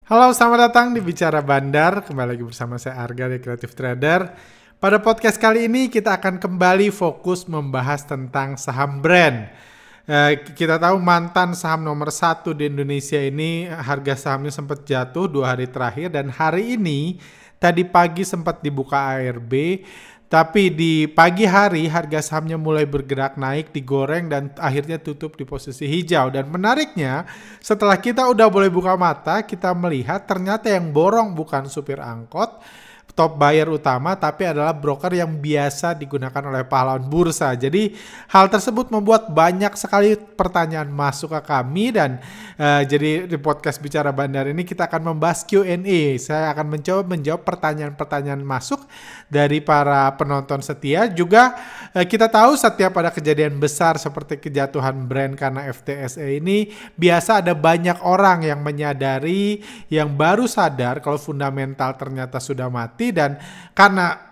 Halo, selamat datang di Bicara Bandar. Kembali lagi bersama saya Arga dari Creative Trader. Pada podcast kali ini kita akan kembali fokus membahas tentang saham brand. Kita tahu mantan saham nomor 1 di Indonesia ini harga sahamnya sempat jatuh 2 hari terakhir, dan hari ini tadi pagi sempat dibuka ARB. Tapi di pagi hari harga sahamnya mulai bergerak naik, digoreng, dan akhirnya tutup di posisi hijau. Dan menariknya, setelah kita udah boleh buka mata, kita melihat ternyata yang borong bukan supir angkot, top buyer utama, tapi adalah broker yang biasa digunakan oleh pahlawan bursa. Jadi hal tersebut membuat banyak sekali pertanyaan masuk ke kami, dan jadi di podcast Bicara Bandar ini kita akan membahas Q&A. Saya akan mencoba menjawab pertanyaan-pertanyaan masuk dari para penonton setia. Juga kita tahu setiap ada kejadian besar seperti kejatuhan brand karena FTSE ini, biasa ada banyak orang yang menyadari, yang baru sadar kalau fundamental ternyata sudah mati. Dan karena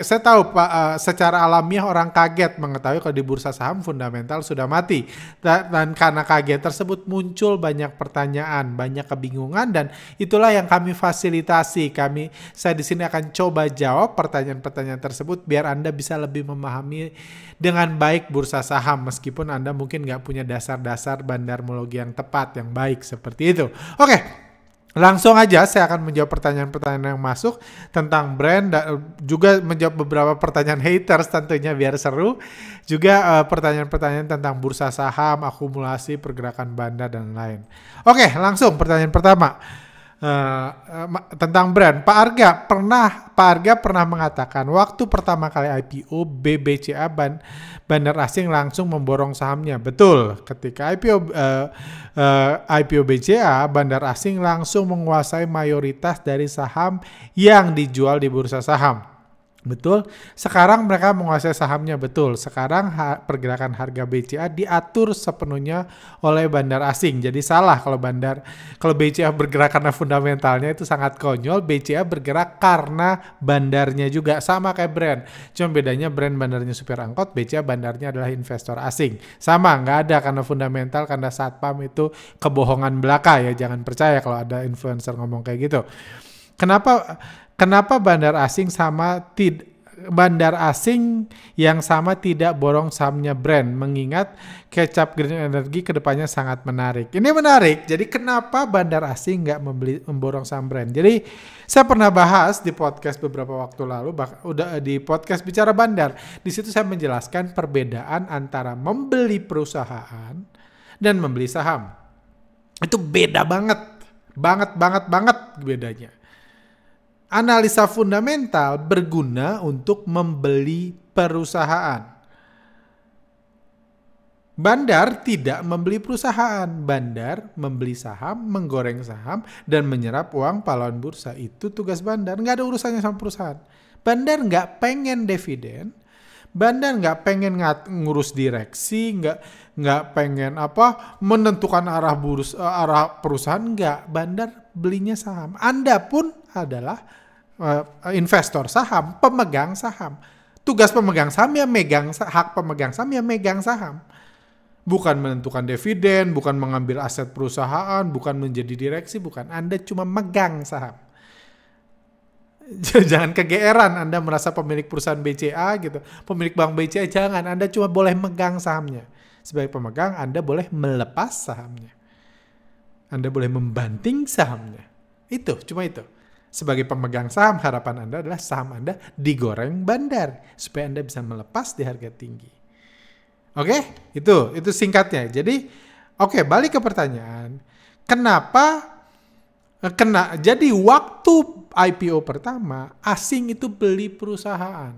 saya tahu secara alamiah orang kaget mengetahui kalau di bursa saham fundamental sudah mati, dan karena kaget tersebut muncul banyak pertanyaan, banyak kebingungan, dan itulah yang kami fasilitasi. Saya di sini akan coba jawab pertanyaan-pertanyaan tersebut biar Anda bisa lebih memahami dengan baik bursa saham, meskipun Anda mungkin nggak punya dasar-dasar bandarmologi yang tepat, yang baik seperti itu. Oke. Langsung aja saya akan menjawab pertanyaan-pertanyaan yang masuk tentang brand, dan juga menjawab beberapa pertanyaan haters tentunya biar seru. Juga pertanyaan-pertanyaan tentang bursa saham, akumulasi, pergerakan bandar, dan lain. Oke, langsung pertanyaan pertama. Tentang brand. Pak Arga pernah mengatakan waktu pertama kali IPO BBCA bandar asing langsung memborong sahamnya. Betul, ketika IPO BCA, bandar asing langsung menguasai mayoritas dari saham yang dijual di bursa saham. Betul. Sekarang mereka menguasai sahamnya. Betul. Sekarang pergerakan harga BCA diatur sepenuhnya oleh bandar asing. Jadi salah kalau BCA bergerak karena fundamentalnya, itu sangat konyol. BCA bergerak karena bandarnya juga, sama kayak brand. Cuma bedanya brand bandarnya supir angkot, BCA bandarnya adalah investor asing. Sama, nggak ada karena fundamental, karena satpam itu kebohongan belaka ya. Jangan percaya kalau ada influencer ngomong kayak gitu. Kenapa bandar asing yang sama tidak borong sahamnya brand, mengingat Kecap Green Energy kedepannya sangat menarik. Ini menarik. Jadi kenapa bandar asing nggak memborong saham brand? Jadi saya pernah bahas di podcast beberapa waktu lalu, udah di podcast Bicara Bandar. Di situ saya menjelaskan perbedaan antara membeli perusahaan dan membeli saham. Itu beda banget bedanya. Analisa fundamental berguna untuk membeli perusahaan. Bandar tidak membeli perusahaan. Bandar membeli saham, menggoreng saham, dan menyerap uang pahlawan bursa. Itu tugas bandar. Nggak ada urusannya sama perusahaan. Bandar nggak pengen dividen. Bandar nggak pengen ngurus direksi, nggak pengen menentukan arah perusahaan. Nggak. Bandar belinya saham. Anda pun adalah investor saham, pemegang saham. Tugas pemegang saham ya hak pemegang saham ya megang saham. Bukan menentukan dividen, bukan mengambil aset perusahaan, bukan menjadi direksi, bukan. Anda cuma megang saham. Jangan kegeeran Anda merasa pemilik perusahaan BCA gitu, pemilik bank BCA, jangan. Anda cuma boleh megang sahamnya. Sebagai pemegang, Anda boleh melepas sahamnya. Anda boleh membanting sahamnya. Cuma itu. Sebagai pemegang saham, harapan Anda adalah saham Anda digoreng bandar supaya Anda bisa melepas di harga tinggi. Oke? Itu singkatnya. Jadi, balik ke pertanyaan. Jadi waktu IPO pertama, asing itu beli perusahaan.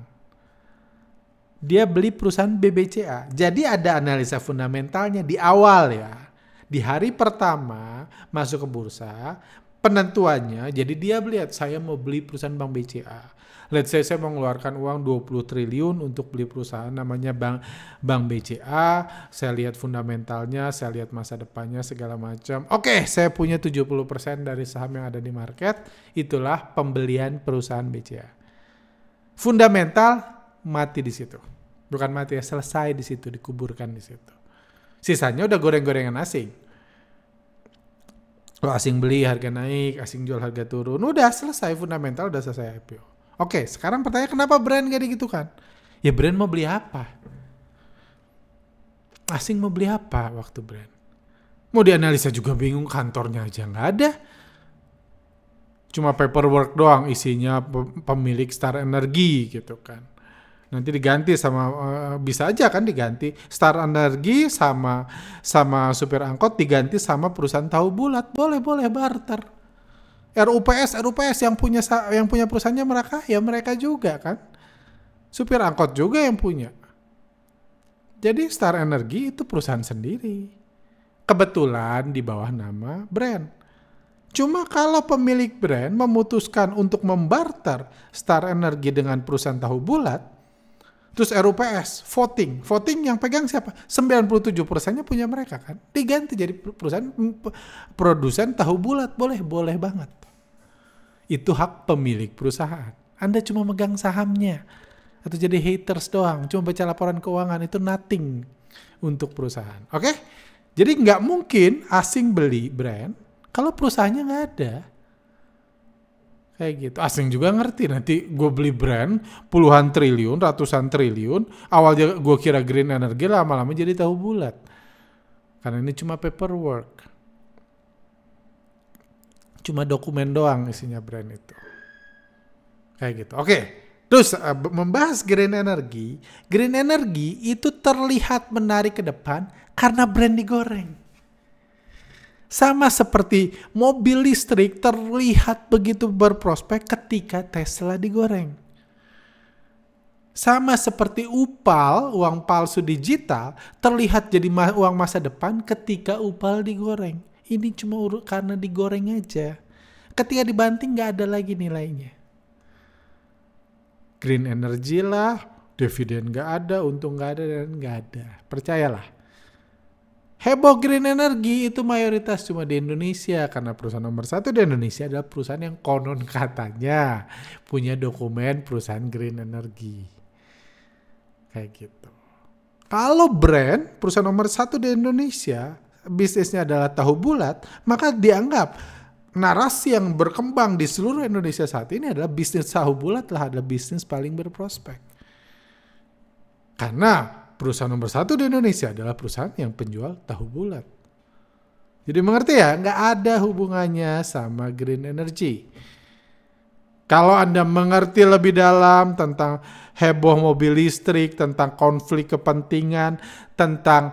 Dia beli perusahaan BBCA. Jadi ada analisa fundamentalnya di awal ya. Di hari pertama masuk ke bursa, penentuannya, jadi dia melihat saya mau beli perusahaan Bank BCA. Let's say saya mau mengeluarkan uang 20 triliun untuk beli perusahaan namanya Bank BCA. Saya lihat fundamentalnya, saya lihat masa depannya, segala macam. Saya punya 70% dari saham yang ada di market. Itulah pembelian perusahaan BCA. Fundamental mati di situ. Bukan mati ya, selesai di situ, dikuburkan di situ. Sisanya udah goreng-gorengan asing. Kalau asing beli harga naik, asing jual harga turun, udah selesai, fundamental udah selesai IPO. Oke, sekarang pertanyaan kenapa brand gak digitukan? Ya brand mau beli apa? Asing mau beli apa waktu brand? Mau dianalisa juga bingung, kantornya aja nggak ada. Cuma paperwork doang isinya pemilik Star Energy gitu kan. Nanti diganti sama bisa aja kan diganti Star Energy sama supir angkot diganti sama perusahaan tahu bulat, boleh barter. RUPS yang punya perusahaannya mereka, ya mereka juga kan. Supir angkot juga yang punya. Jadi Star Energy itu perusahaan sendiri. Kebetulan di bawah nama brand. Cuma kalau pemilik brand memutuskan untuk membarter Star Energy dengan perusahaan tahu bulat, terus RUPS, voting yang pegang siapa? 97%-nya punya mereka kan. Diganti jadi perusahaan produsen tahu bulat, boleh banget. Itu hak pemilik perusahaan. Anda cuma megang sahamnya. Atau jadi haters doang, cuma baca laporan keuangan, itu nothing untuk perusahaan. Oke? Jadi nggak mungkin asing beli brand kalau perusahaannya nggak ada. Kayak gitu. Asing juga ngerti, nanti gue beli brand puluhan triliun, ratusan triliun, awalnya gue kira green energy, lama-lama jadi tahu bulat. Karena ini cuma paperwork. Cuma dokumen doang isinya brand itu. Kayak gitu. Oke. Terus membahas green energy itu terlihat menarik ke depan karena brand digoreng. Sama seperti mobil listrik terlihat begitu berprospek ketika Tesla digoreng. Sama seperti UPAL, uang palsu digital, terlihat jadi uang masa depan ketika UPAL digoreng. Ini cuma karena digoreng aja. Ketika dibanting nggak ada lagi nilainya. Green energy lah, dividen nggak ada, untung nggak ada, dan nggak ada. Percayalah. Heboh green energy itu mayoritas cuma di Indonesia karena perusahaan nomor 1 di Indonesia adalah perusahaan yang konon katanya punya dokumen perusahaan green energy. Kayak gitu. Kalau brand perusahaan nomor 1 di Indonesia bisnisnya adalah tahu bulat, maka dianggap narasi yang berkembang di seluruh Indonesia saat ini adalah bisnis tahu bulat lah adalah bisnis paling berprospek. Karena perusahaan nomor 1 di Indonesia adalah perusahaan yang penjual tahu bulat. Jadi mengerti ya, nggak ada hubungannya sama green energy. Kalau Anda mengerti lebih dalam tentang heboh mobil listrik, tentang konflik kepentingan, tentang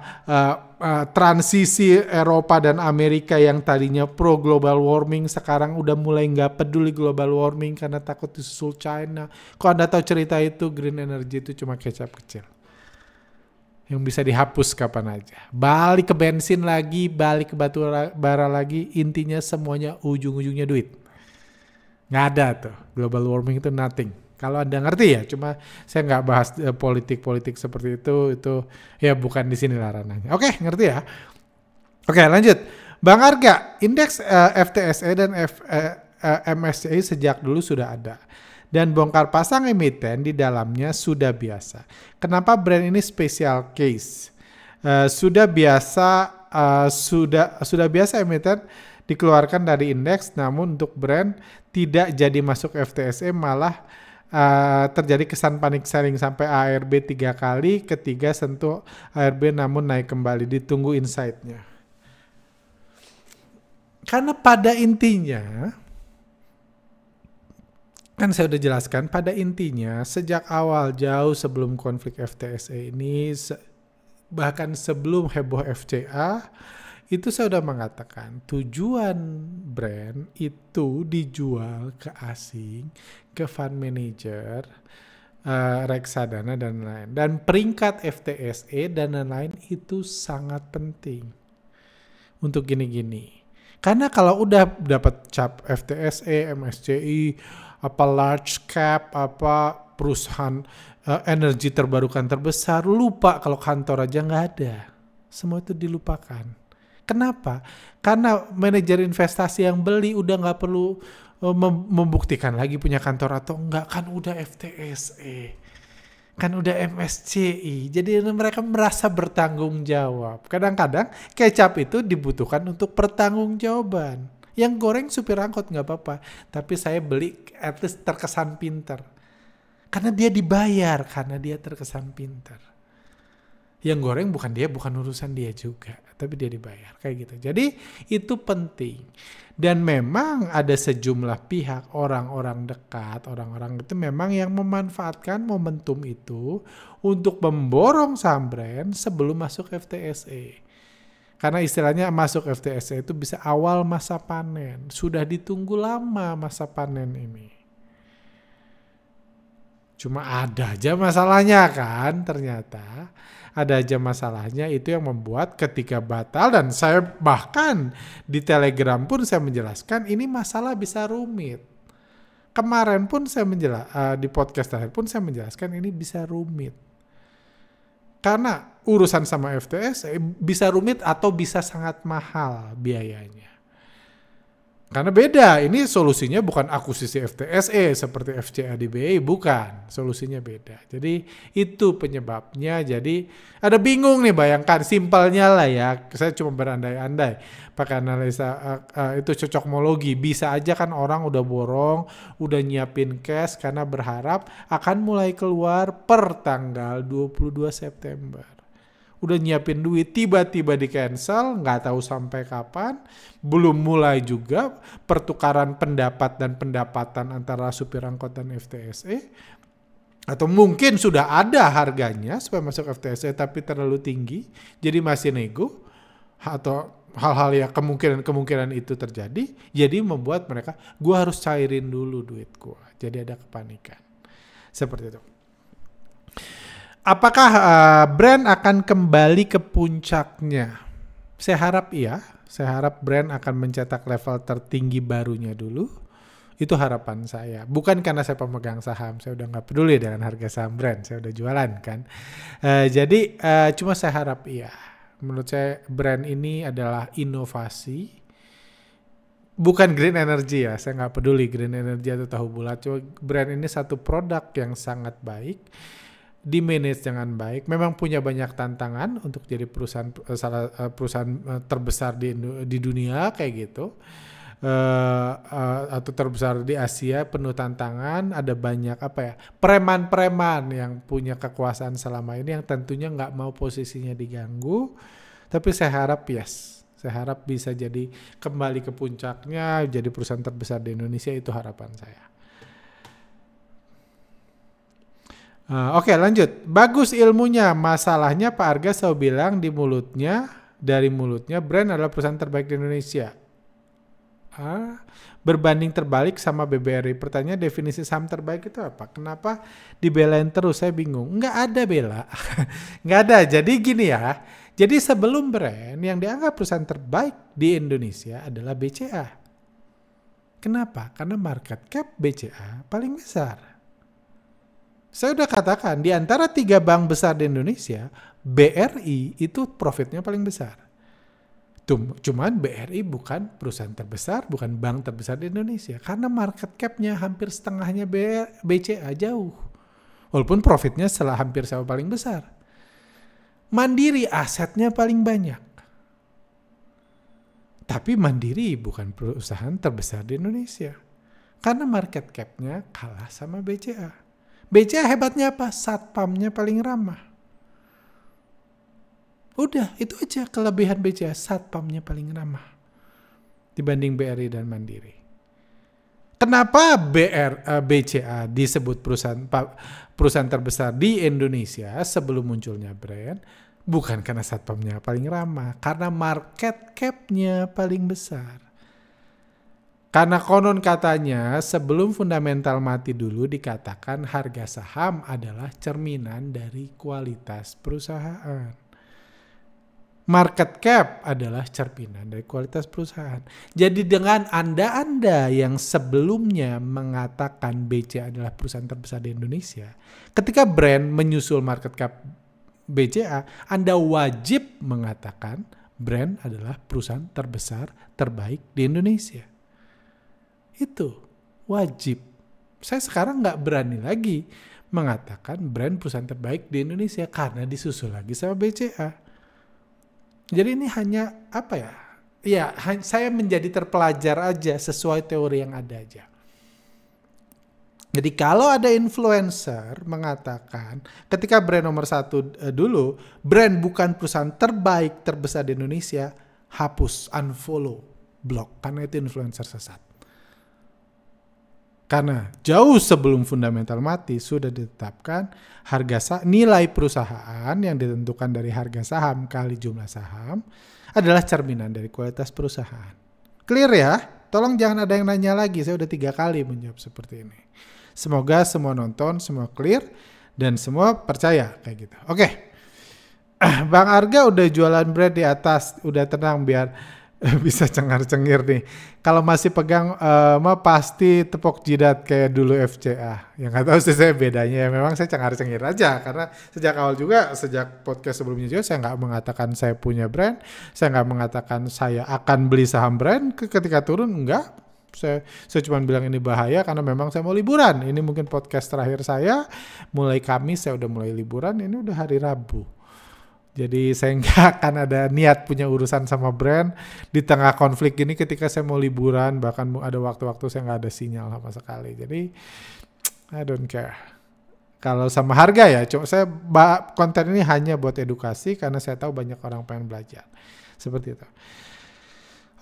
transisi Eropa dan Amerika yang tadinya pro global warming, sekarang udah mulai nggak peduli global warming karena takut disusul China. Kalau Anda tahu cerita itu, green energy itu cuma kecap kecil. Yang bisa dihapus kapan aja. Balik ke bensin lagi, balik ke batu bara lagi, intinya semuanya ujung-ujungnya duit. Nggak ada tuh. Global warming itu nothing. Kalau Anda ngerti ya, cuma saya nggak bahas politik-politik seperti itu ya bukan di sini lah ranahnya. Oke, ngerti ya? Oke, lanjut. Bang Arga, indeks FTSE dan MSCI sejak dulu sudah ada. Dan bongkar pasang emiten di dalamnya sudah biasa. Kenapa brand ini special case? Sudah biasa emiten dikeluarkan dari indeks, namun untuk brand tidak jadi masuk FTSE, malah terjadi kesan panik selling sampai ARB 3 kali, ketiga sentuh ARB namun naik kembali. Ditunggu insight-nya. Karena pada intinya, kan saya udah jelaskan, pada intinya sejak awal jauh sebelum konflik FTSE ini, bahkan sebelum heboh FCA, itu saya udah mengatakan tujuan brand itu dijual ke asing, ke fund manager, reksadana dan lain-lain. Dan peringkat FTSE dan lain-lain itu sangat penting untuk gini-gini. Karena kalau udah dapat cap FTSE, MSCI, apa large cap, apa perusahaan energi terbarukan terbesar, lupa kalau kantor aja nggak ada. Semua itu dilupakan. Kenapa? Karena manajer investasi yang beli udah nggak perlu membuktikan lagi punya kantor atau enggak, kan udah FTSE, kan udah MSCI. Jadi mereka merasa bertanggung jawab. Kadang-kadang kecap itu dibutuhkan untuk pertanggungjawaban. Yang goreng supir angkot nggak apa-apa, tapi saya beli at least terkesan pinter. Karena dia dibayar, karena dia terkesan pinter. Yang goreng bukan urusan dia juga, tapi dia dibayar kayak gitu. Jadi itu penting. Dan memang ada sejumlah pihak, orang-orang dekat, orang-orang itu memang yang memanfaatkan momentum itu untuk memborong saham brand sebelum masuk FTSE. Karena istilahnya masuk FTSE itu bisa awal masa panen. Sudah ditunggu lama masa panen ini. Cuma ada aja masalahnya kan ternyata. Ada aja masalahnya, itu yang membuat ketika batal, dan saya bahkan di Telegram pun saya menjelaskan ini masalah bisa rumit. Kemarin pun saya di podcast terakhir pun saya menjelaskan ini bisa rumit. Karena urusan sama FTSE bisa rumit atau bisa sangat mahal biayanya. Karena beda, ini solusinya bukan akuisisi FTSE seperti FCA di BI, bukan. Solusinya beda. Jadi itu penyebabnya. Jadi ada bingung nih, bayangkan simpelnya lah ya. Saya cuma berandai-andai pakai analisa itu cocokmologi. Bisa aja kan orang udah borong, udah nyiapin cash karena berharap akan mulai keluar per tanggal 22 September. Udah nyiapin duit, tiba-tiba di cancel, nggak tahu sampai kapan, belum mulai juga pertukaran pendapat dan pendapatan antara supir angkot dan FTSE, atau mungkin sudah ada harganya supaya masuk FTSE tapi terlalu tinggi, jadi masih nego, atau hal-hal yang kemungkinan itu terjadi, jadi membuat mereka, gue harus cairin dulu duit gue, jadi ada kepanikan, seperti itu. Apakah brand akan kembali ke puncaknya? Saya harap iya. Saya harap brand akan mencetak level tertinggi barunya dulu. Itu harapan saya. Bukan karena saya pemegang saham. Saya udah nggak peduli dengan harga saham brand. Saya udah jualan kan. Jadi cuma saya harap iya. Menurut saya brand ini adalah inovasi. Bukan green energy ya. Saya nggak peduli green energy atau tahu bulat. Cuma brand ini satu produk yang sangat baik. Di-manage dengan baik, memang punya banyak tantangan untuk jadi perusahaan terbesar di dunia kayak gitu, atau terbesar di Asia, penuh tantangan. Ada banyak preman-preman yang punya kekuasaan selama ini yang tentunya nggak mau posisinya diganggu, tapi saya harap saya harap bisa jadi kembali ke puncaknya, jadi perusahaan terbesar di Indonesia, itu harapan saya. Oke, lanjut. Bagus ilmunya. Masalahnya Pak Arga selalu bilang dari mulutnya brand adalah perusahaan terbaik di Indonesia. Berbanding terbalik sama BBRI. Pertanyaan, definisi saham terbaik itu apa? Kenapa dibelain terus? Saya bingung. Nggak ada bela. Nggak ada. Jadi gini ya. Jadi sebelum brand yang dianggap perusahaan terbaik di Indonesia adalah BCA. Kenapa? Karena market cap BCA paling besar. Saya udah katakan, di antara 3 bank besar di Indonesia, BRI itu profitnya paling besar. Cuman BRI bukan perusahaan terbesar, bukan bank terbesar di Indonesia. Karena market cap-nya hampir setengahnya BCA, jauh. Walaupun profitnya hampir sama paling besar. Mandiri asetnya paling banyak. Tapi Mandiri bukan perusahaan terbesar di Indonesia. Karena market cap-nya kalah sama BCA. BCA hebatnya apa? Satpamnya paling ramah. Udah, itu aja kelebihan BCA. Satpamnya paling ramah dibanding BRI dan Mandiri. Kenapa BCA disebut perusahaan terbesar di Indonesia sebelum munculnya brand? Bukan karena satpamnya paling ramah, karena market cap-nya paling besar. Karena konon katanya sebelum fundamental mati dulu dikatakan harga saham adalah cerminan dari kualitas perusahaan. Market cap adalah cerminan dari kualitas perusahaan. Jadi dengan Anda yang sebelumnya mengatakan BCA adalah perusahaan terbesar di Indonesia, ketika brand menyusul market cap BCA, Anda wajib mengatakan brand adalah perusahaan terbesar terbaik di Indonesia. Itu wajib. Saya sekarang nggak berani lagi mengatakan brand perusahaan terbaik di Indonesia karena disusul lagi sama BCA. Jadi ini hanya saya menjadi terpelajar aja sesuai teori yang ada aja. Jadi kalau ada influencer mengatakan ketika brand nomor 1 dulu, brand bukan perusahaan terbaik terbesar di Indonesia, hapus, unfollow, block, karena itu influencer sesat. Karena jauh sebelum fundamental mati sudah ditetapkan nilai perusahaan yang ditentukan dari harga saham kali jumlah saham adalah cerminan dari kualitas perusahaan. Clear ya? Tolong jangan ada yang nanya lagi, saya udah 3 kali menjawab seperti ini. Semoga semua nonton, semua clear, dan semua percaya kayak gitu. Oke. Bang Arga udah jualan brand di atas, udah tenang biar bisa cengar-cengir nih. Kalau masih pegang mah pasti tepok jidat kayak dulu FCA. Yang nggak tahu sih saya bedanya. Memang saya cengar-cengir aja karena sejak awal juga, sejak podcast sebelumnya juga saya nggak mengatakan saya punya brand, saya nggak mengatakan saya akan beli saham brand ketika turun, enggak. Saya cuma bilang ini bahaya karena memang saya mau liburan. Ini mungkin podcast terakhir saya. Mulai Kamis saya udah mulai liburan. Ini udah hari Rabu. Jadi saya nggak akan ada niat punya urusan sama brand di tengah konflik ini ketika saya mau liburan. Bahkan ada waktu-waktu saya nggak ada sinyal sama sekali. Jadi I don't care. Kalau sama harga ya, saya konten ini hanya buat edukasi karena saya tahu banyak orang pengen belajar. Seperti itu.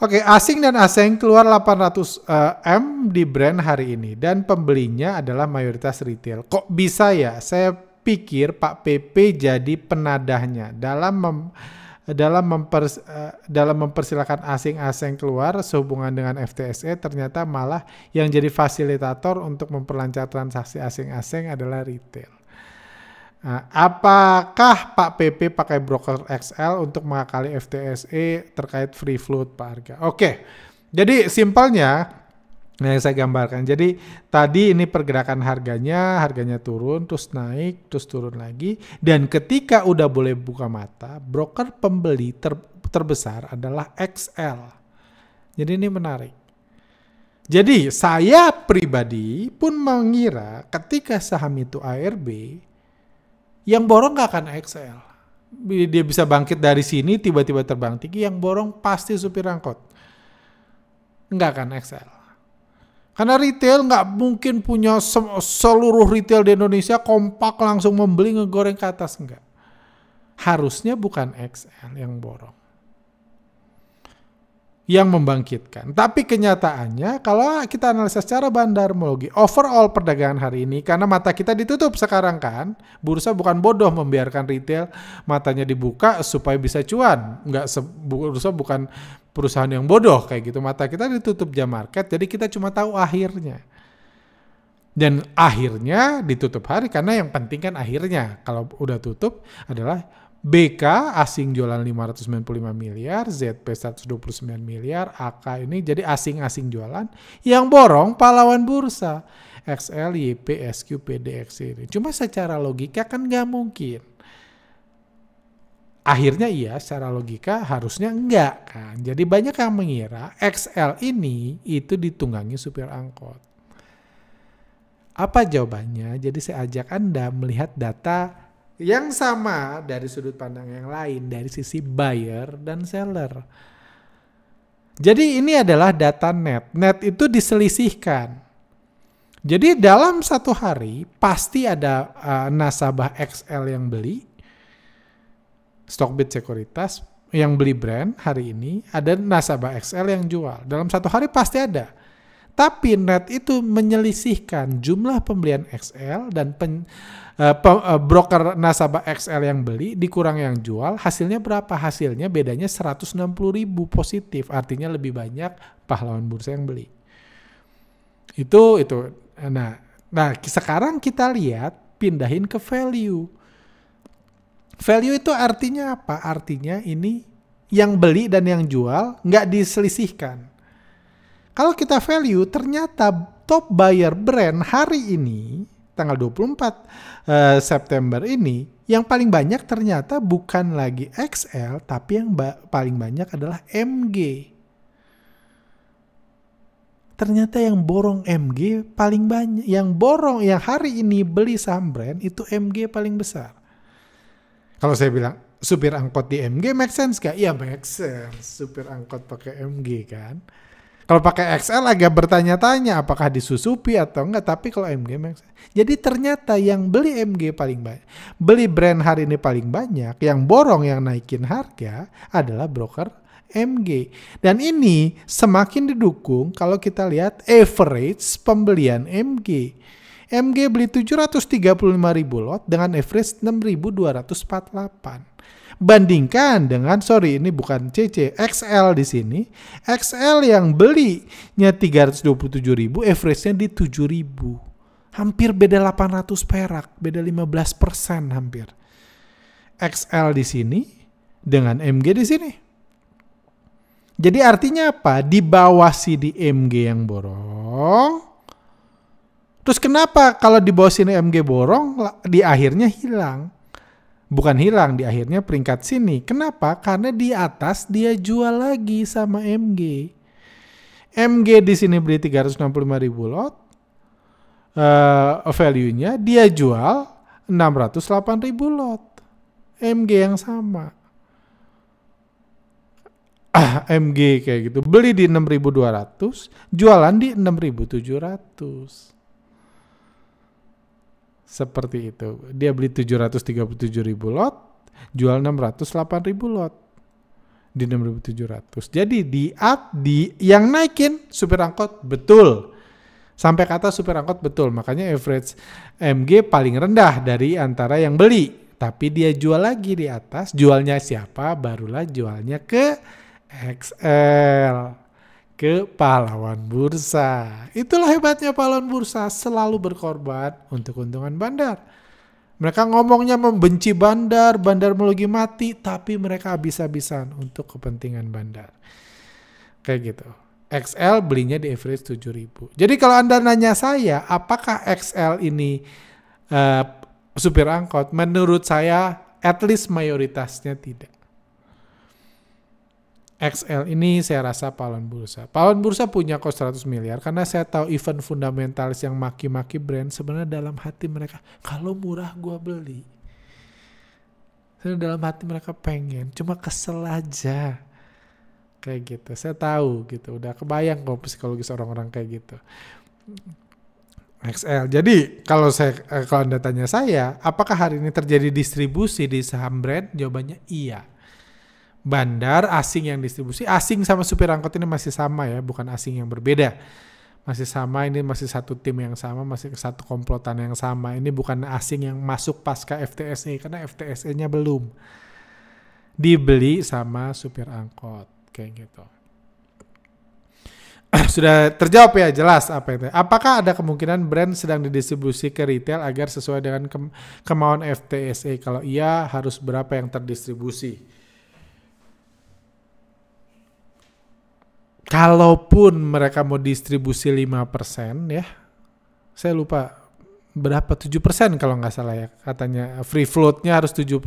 Oke, asing dan asing keluar 800 M di brand hari ini dan pembelinya adalah mayoritas retail. Kok bisa ya? Saya pikir Pak PP jadi penadahnya dalam mempersilakan asing-asing keluar sehubungan dengan FTSE, ternyata malah yang jadi fasilitator untuk memperlancar transaksi asing-asing adalah retail. Apakah Pak PP pakai broker XL untuk mengakali FTSE terkait free float Pak Arga? Oke, jadi simpelnya yang saya gambarkan. Jadi tadi ini pergerakan harganya turun, terus naik, terus turun lagi. Dan ketika udah boleh buka mata, broker pembeli terbesar adalah XL. Jadi ini menarik. Jadi saya pribadi pun mengira ketika saham itu ARB, yang borong gak akan XL. Dia bisa bangkit dari sini, tiba-tiba terbang tinggi, yang borong pasti supir angkot. Nggak akan XL. Karena retail nggak mungkin punya seluruh retail di Indonesia kompak langsung membeli ngegoreng ke atas. Enggak. Harusnya bukan XL yang borong. Yang membangkitkan. Tapi kenyataannya kalau kita analisa secara bandarmologi, overall perdagangan hari ini, karena mata kita ditutup sekarang kan, bursa bukan bodoh membiarkan retail matanya dibuka supaya bisa cuan. Bursa bukan perusahaan yang bodoh kayak gitu, mata kita ditutup jam market, jadi kita cuma tahu akhirnya. Dan akhirnya ditutup hari karena yang penting kan akhirnya. Kalau udah tutup adalah BK asing jualan 595 miliar, ZP 129 miliar, AK ini jadi asing-asing jualan. Yang borong pahlawan bursa, XL, YP, SQ, PDX ini. Cuma secara logika kan nggak mungkin. Akhirnya iya, secara logika harusnya enggak kan. Jadi banyak yang mengira XL ini itu ditunggangi supir angkot. Apa jawabannya? Jadi saya ajak Anda melihat data yang sama dari sudut pandang yang lain, dari sisi buyer dan seller. Jadi ini adalah data net. Net itu diselisihkan. Jadi dalam satu hari pasti ada nasabah XL yang beli, Stockbit Sekuritas yang beli brand hari ini, ada nasabah XL yang jual. Dalam satu hari pasti ada. Tapi net itu menyelisihkan jumlah pembelian XL dan broker nasabah XL yang beli dikurang yang jual. Hasilnya berapa? Hasilnya bedanya 160.000 positif. Artinya lebih banyak pahlawan bursa yang beli. Itu. Nah sekarang kita lihat pindahin ke value. Value itu artinya apa? Artinya ini yang beli dan yang jual nggak diselisihkan. Kalau kita value, ternyata top buyer brand hari ini, tanggal 24 September ini, yang paling banyak ternyata bukan lagi XL, tapi yang paling banyak adalah MG. Ternyata yang borong MG paling banyak. Yang borong, yang hari ini beli saham brand, itu MG paling besar. Kalau saya bilang, supir angkot di MG make sense gak? Iya make sense. Supir angkot pakai MG kan. Kalau pakai XL agak bertanya-tanya apakah disusupi atau enggak, tapi kalau MG make sense. Jadi ternyata yang beli MG paling banyak, beli brand hari ini paling banyak, yang borong, yang naikin harga adalah broker MG. Dan ini semakin didukung kalau kita lihat average pembelian MG. MG beli 735.000 lot dengan average 6.248. Bandingkan dengan, ini bukan CC, XL di sini. XL yang belinya 327.000, average-nya di 7.000. Hampir beda 800 perak, beda 15% hampir. XL di sini dengan MG di sini. Jadi artinya apa? Di bawah sini MG yang borong. Terus kenapa kalau di bawah sini MG borong, di akhirnya hilang? Bukan hilang, di akhirnya peringkat sini. Kenapa? Karena di atas dia jual lagi sama MG. MG di sini beli 365.000 lot. Value-nya dia jual 608.000 lot. MG yang sama. MG kayak gitu. Beli di 6.200, jualan di 6.700. Seperti itu. Dia beli 737.000 lot, jual 608.000 lot di 6.700. Jadi di yang naikin supir angkot betul. Sampai kata supir angkot betul. Makanya average MG paling rendah dari antara yang beli. Tapi dia jual lagi di atas. Jualnya siapa? Barulah jualnya ke XL. Ke pahlawan bursa. Itulah hebatnya pahlawan bursa, selalu berkorban untuk keuntungan bandar. Mereka ngomongnya membenci bandar melugi mati, tapi mereka habis-habisan untuk kepentingan bandar. Kayak gitu. XL belinya di average 7.000. Jadi kalau Anda nanya saya, apakah XL ini supir angkot? Menurut saya, at least mayoritasnya tidak. XL ini saya rasa pahlawan bursa. Pahlawan bursa punya cost 100 miliar karena saya tahu event fundamentalis yang maki-maki brand sebenarnya dalam hati mereka, kalau murah gua beli. Sebenarnya dalam hati mereka pengen, cuma kesel aja. Kayak gitu. Saya tahu gitu. Udah kebayang kok psikologis orang-orang kayak gitu. XL. Jadi kalau Anda tanya saya, apakah hari ini terjadi distribusi di saham brand? Jawabannya iya. Bandar asing yang distribusi, asing sama supir angkot ini masih sama ya, bukan asing yang berbeda. Masih sama, ini masih satu tim yang sama, masih satu komplotan yang sama. Ini bukan asing yang masuk pasca FTSE, karena FTSE-nya belum dibeli sama supir angkot, kayak gitu. Sudah terjawab ya, jelas apa itu. Apakah ada kemungkinan brand sedang didistribusi ke retail agar sesuai dengan kemauan FTSE? Kalau iya, harus berapa yang terdistribusi? Kalaupun mereka mau distribusi 5% ya, saya lupa berapa, 7% kalau nggak salah ya. Katanya free float-nya harus 70%,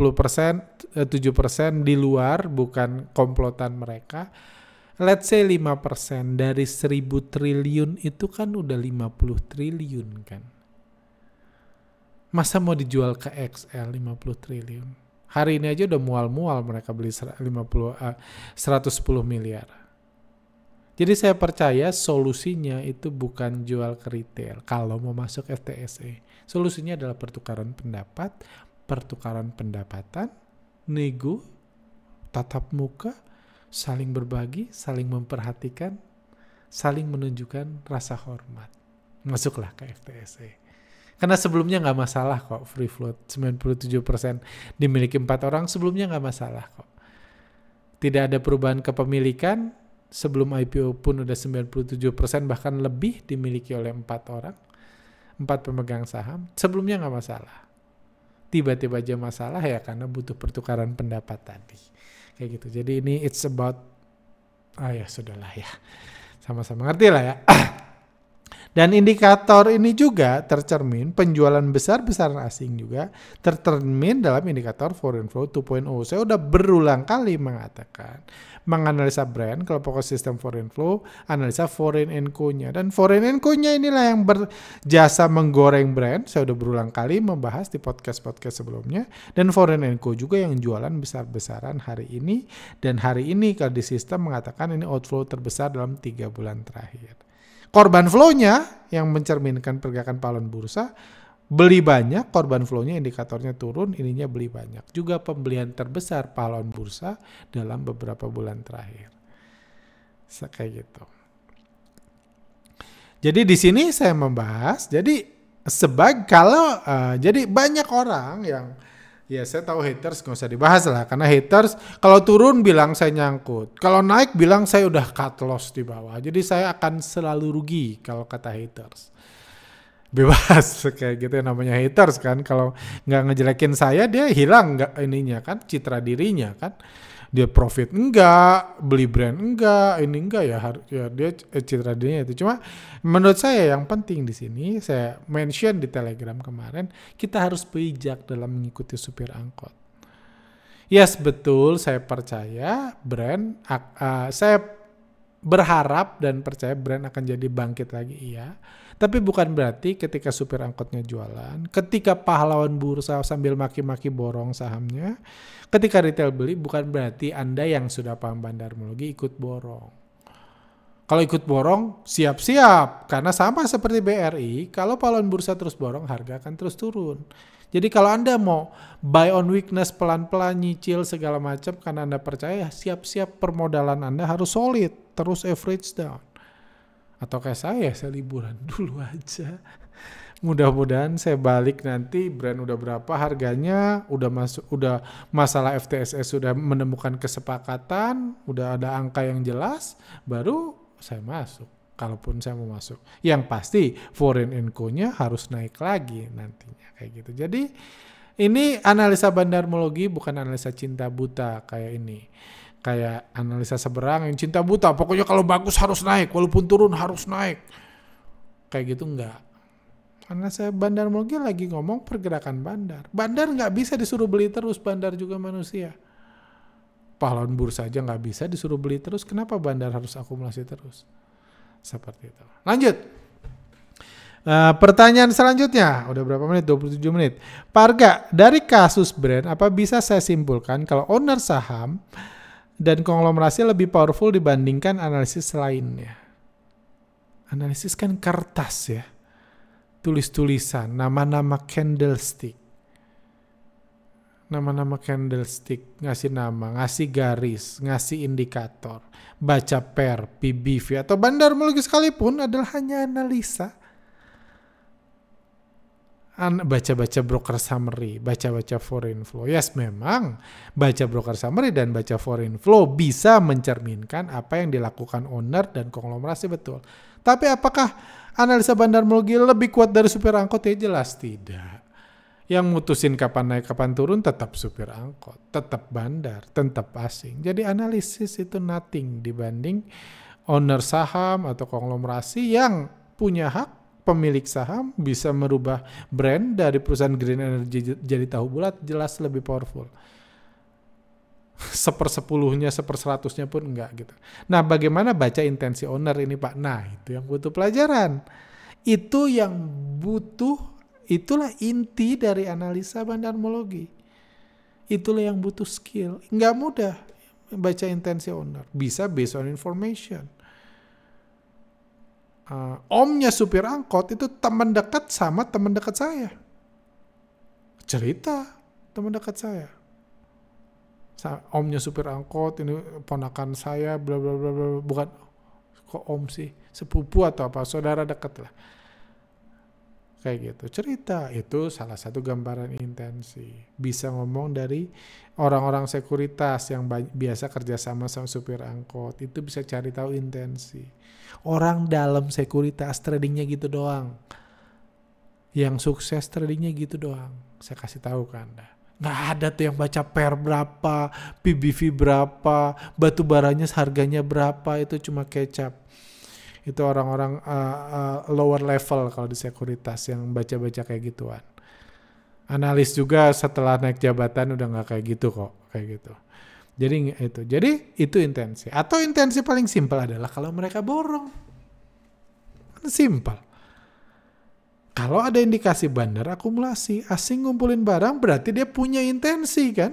7% di luar, bukan komplotan mereka. Let's say 5% dari 1.000 triliun itu kan udah 50 triliun kan. Masa mau dijual ke XL 50 triliun? Hari ini aja udah mual-mual mereka beli 110 miliar. Jadi saya percaya solusinya itu bukan jual ke retail kalau mau masuk FTSE. Solusinya adalah pertukaran pendapat, pertukaran pendapatan, nego, tatap muka, saling berbagi, saling memperhatikan, saling menunjukkan rasa hormat. Masuklah ke FTSE. Karena sebelumnya nggak masalah kok free float. 97% dimiliki 4 orang, sebelumnya nggak masalah kok. Tidak ada perubahan kepemilikan. Sebelum IPO pun udah 97% bahkan lebih dimiliki oleh 4 orang, 4 pemegang saham. Sebelumnya nggak masalah. Tiba-tiba aja masalah ya karena butuh pertukaran pendapat tadi. Kayak gitu. Jadi ini it's about, ya sudahlah ya. Sama-sama ngerti lah ya. Dan indikator ini juga tercermin, penjualan besar-besaran asing juga tercermin dalam indikator foreign flow 2.0. Saya udah berulang kali mengatakan, menganalisa brand, kalau fokus sistem foreign flow, analisa foreign and co-nya. Dan foreign and co-nya inilah yang berjasa menggoreng brand. Saya udah berulang kali membahas di podcast-podcast sebelumnya. Dan foreign and co juga yang jualan besar-besaran hari ini. Dan hari ini kalau di sistem mengatakan ini outflow terbesar dalam 3 bulan terakhir. Korban flow-nya yang mencerminkan pergerakan pahlawan bursa, beli banyak, korban flow-nya indikatornya turun, ininya beli banyak. Juga pembelian terbesar pahlawan bursa dalam beberapa bulan terakhir. Kayak gitu. Jadi di sini saya membahas, jadi jadi banyak orang yang, ya saya tahu haters nggak usah dibahas lah, karena haters kalau turun bilang saya nyangkut, kalau naik bilang saya udah cut loss di bawah, jadi saya akan selalu rugi kalau kata haters. Bebas kayak gitu namanya haters kan, kalau nggak ngejelekin saya dia hilang nggak ininya kan, citra dirinya kan, dia profit enggak, beli brand enggak, ini enggak ya dia citra dirinya itu. Cuma menurut saya yang penting di sini saya mention di Telegram kemarin, kita harus bijak dalam mengikuti supir angkot. Yes, betul, saya percaya brand, saya berharap dan percaya brand akan jadi bangkit lagi, iya. Tapi bukan berarti ketika supir angkotnya jualan, ketika pahlawan bursa sambil maki-maki borong sahamnya, ketika retail beli, bukan berarti Anda yang sudah paham bandarmologi ikut borong. Kalau ikut borong, siap-siap. Karena sama seperti BRI, kalau pahlawan bursa terus borong, harga akan terus turun. Jadi kalau Anda mau buy on weakness, pelan-pelan nyicil segala macam, karena Anda percaya, siap-siap permodalan Anda harus solid, terus average down. Atau kayak saya liburan dulu aja. Mudah-mudahan saya balik nanti brand udah berapa harganya, udah masalah FTSS sudah menemukan kesepakatan, udah ada angka yang jelas, baru saya masuk. Kalaupun saya mau masuk, yang pasti foreign and co-nya harus naik lagi nantinya kayak gitu. Jadi ini analisa bandarmologi, bukan analisa cinta buta kayak ini. Kayak analisa seberang yang cinta buta, pokoknya kalau bagus harus naik, walaupun turun harus naik. Kayak gitu enggak. Karena saya bandarmologi lagi ngomong pergerakan bandar. Bandar nggak bisa disuruh beli terus, bandar juga manusia. Pahlawan bursa aja nggak bisa disuruh beli terus, kenapa bandar harus akumulasi terus? Seperti itu. Lanjut. Pertanyaan selanjutnya, udah berapa menit? 27 menit. Pak Arga, dari kasus brand, apa bisa saya simpulkan kalau owner saham dan konglomerasi lebih powerful dibandingkan analisis lainnya? Analisis kan kertas ya, tulis-tulisan, nama-nama candlestick, ngasih nama, ngasih garis, ngasih indikator, baca pair, PBV, atau bandarmologi sekalipun adalah hanya analisa. Baca-baca broker summary, baca-baca foreign flow. Yes, memang baca broker summary dan baca foreign flow bisa mencerminkan apa yang dilakukan owner dan konglomerasi, betul. Tapi apakah analisa bandarmologi lebih kuat dari supir angkot? Ya jelas tidak. Yang mutusin kapan naik kapan turun tetap supir angkot, tetap bandar, tetap asing. Jadi analisis itu nothing dibanding owner saham atau konglomerasi yang punya hak. Pemilik saham bisa merubah brand dari perusahaan green energy jadi tahu bulat, jelas lebih powerful. 1/10-nya, 1/100-nya pun enggak gitu. Nah, bagaimana baca intensi owner ini Pak? Nah, itu yang butuh pelajaran. Itulah inti dari analisa bandarmologi. Itulah yang butuh skill. Enggak mudah baca intensi owner. Bisa based on information. Omnya supir angkot itu teman dekat sama teman dekat saya. Cerita teman dekat saya. Omnya supir angkot, ini ponakan saya, bla bla bla bla. Bukan kok om sih, sepupu atau apa, saudara dekat lah. Kayak gitu. Cerita itu salah satu gambaran intensi. Bisa ngomong dari orang-orang sekuritas yang biasa kerjasama sama supir angkot. Itu bisa cari tahu intensi. Orang dalam sekuritas tradingnya gitu doang. Yang sukses tradingnya gitu doang. Saya kasih tahu ke Anda. Nggak ada tuh yang baca pair berapa, PBV berapa, batu baranya harganya berapa, itu cuma kecap. Itu orang-orang lower level kalau di sekuritas yang baca-baca kayak gituan. Analis juga setelah naik jabatan udah nggak kayak gitu kok, kayak gitu. Jadi itu intensi. Atau intensi paling simpel adalah kalau mereka borong. Simpel. Kalau ada indikasi bandar akumulasi, asing ngumpulin barang berarti dia punya intensi kan?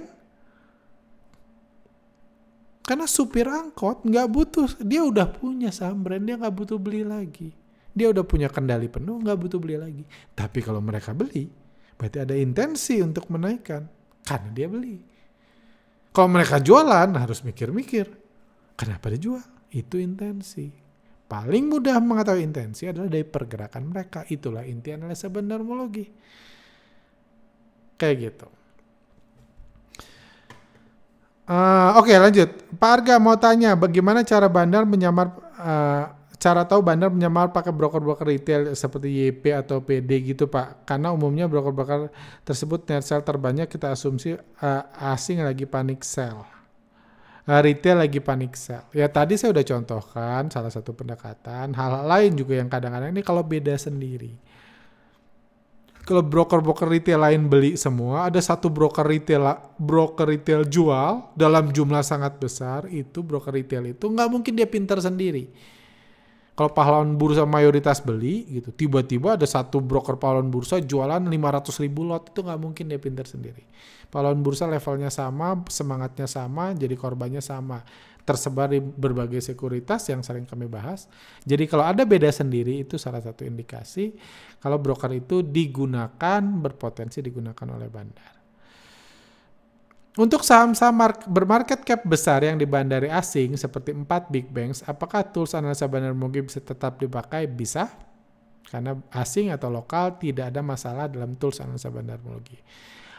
Karena supir angkot nggak butuh, dia udah punya saham brand, dia nggak butuh beli lagi. Dia udah punya kendali penuh, nggak butuh beli lagi. Tapi kalau mereka beli, berarti ada intensi untuk menaikkan, karena dia beli. Kalau mereka jualan, harus mikir-mikir. Kenapa dia jual? Itu intensi. Paling mudah mengetahui intensi adalah dari pergerakan mereka. Itulah inti analisa bandarmologi. Kayak gitu. Oke, lanjut. Pak Arga mau tanya, bagaimana cara bandar menyamar, cara tahu bandar menyamar pakai broker-broker retail seperti YP atau PD gitu Pak? Karena umumnya broker-broker tersebut net sell terbanyak, kita asumsi asing lagi panic sell. Retail lagi panic sell. Ya tadi saya udah contohkan salah satu pendekatan. Hal lain juga yang kadang-kadang ini kalau beda sendiri. Kalau broker-broker retail lain beli semua, ada satu broker retail jual dalam jumlah sangat besar, itu broker retail itu nggak mungkin dia pintar sendiri. Kalau pahlawan bursa mayoritas beli gitu, tiba-tiba ada satu broker pahlawan bursa jualan 500.000 lot, itu nggak mungkin dia pintar sendiri. Pahlawan bursa levelnya sama, semangatnya sama, jadi korbannya sama. Tersebar di berbagai sekuritas yang sering kami bahas. Jadi kalau ada beda sendiri, itu salah satu indikasi kalau broker itu berpotensi digunakan oleh bandar. Untuk saham-saham bermarket cap besar yang dibandari asing seperti 4 big banks, apakah tools analisa bandarmologi bisa tetap dipakai? Bisa, karena asing atau lokal tidak ada masalah dalam tools analisa bandarmologi.